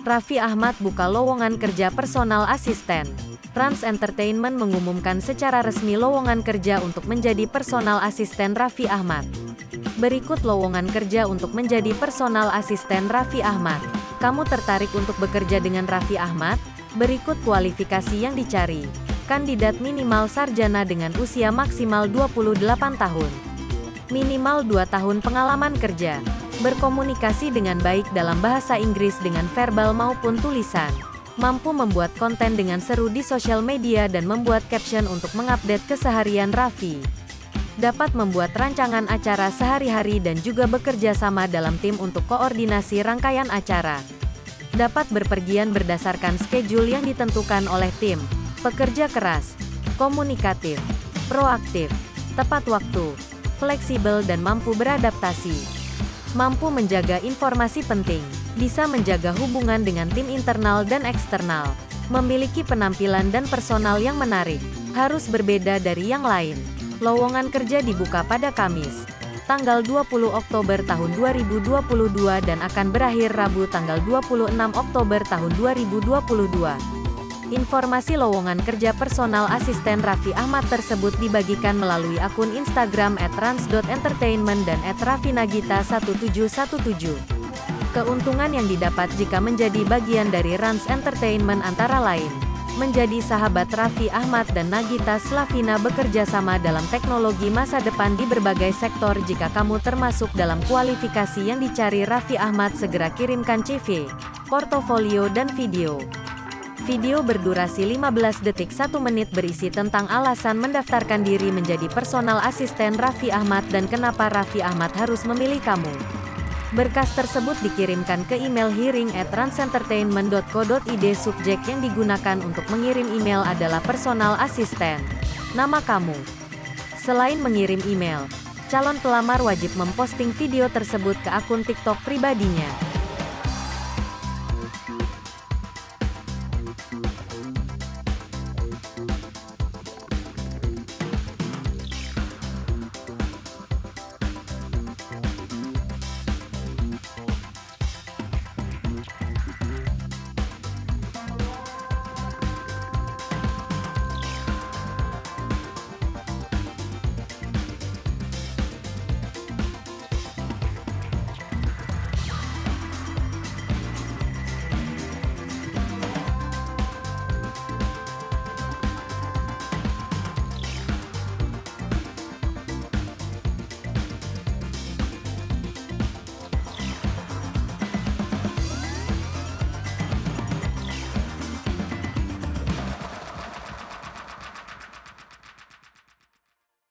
Raffi Ahmad buka lowongan kerja personal asisten. Rans Entertainment mengumumkan secara resmi lowongan kerja untuk menjadi personal asisten Raffi Ahmad. Berikut lowongan kerja untuk menjadi personal asisten Raffi Ahmad. Kamu tertarik untuk bekerja dengan Raffi Ahmad? Berikut kualifikasi yang dicari. Kandidat minimal sarjana dengan usia maksimal 28 tahun. Minimal 2 tahun pengalaman kerja. Berkomunikasi dengan baik dalam bahasa Inggris dengan verbal maupun tulisan. Mampu membuat konten dengan seru di sosial media dan membuat caption untuk mengupdate keseharian Raffi. Dapat membuat rancangan acara sehari-hari dan juga bekerja sama dalam tim untuk koordinasi rangkaian acara. Dapat berpergian berdasarkan schedule yang ditentukan oleh tim. Pekerja keras, komunikatif, proaktif, tepat waktu, fleksibel dan mampu beradaptasi. Mampu menjaga informasi penting, bisa menjaga hubungan dengan tim internal dan eksternal, memiliki penampilan dan personal yang menarik, harus berbeda dari yang lain. Lowongan kerja dibuka pada Kamis, tanggal 20 Oktober tahun 2022 dan akan berakhir Rabu tanggal 26 Oktober tahun 2022. Informasi lowongan kerja personal asisten Raffi Ahmad tersebut dibagikan melalui akun Instagram @rans.entertainment dan @raffinagita1717. Keuntungan yang didapat jika menjadi bagian dari Rans Entertainment antara lain, menjadi sahabat Raffi Ahmad dan Nagita Slavina bekerja sama dalam teknologi masa depan di berbagai sektor. Jika kamu termasuk dalam kualifikasi yang dicari Raffi Ahmad, segera kirimkan CV, portofolio dan video. Video berdurasi 15 detik 1 menit berisi tentang alasan mendaftarkan diri menjadi personal asisten Raffi Ahmad dan kenapa Raffi Ahmad harus memilih kamu. Berkas tersebut dikirimkan ke email hiring@ransentertainment.co.id. Subjek yang digunakan untuk mengirim email adalah personal asisten. Nama kamu. Selain mengirim email, calon pelamar wajib memposting video tersebut ke akun TikTok pribadinya.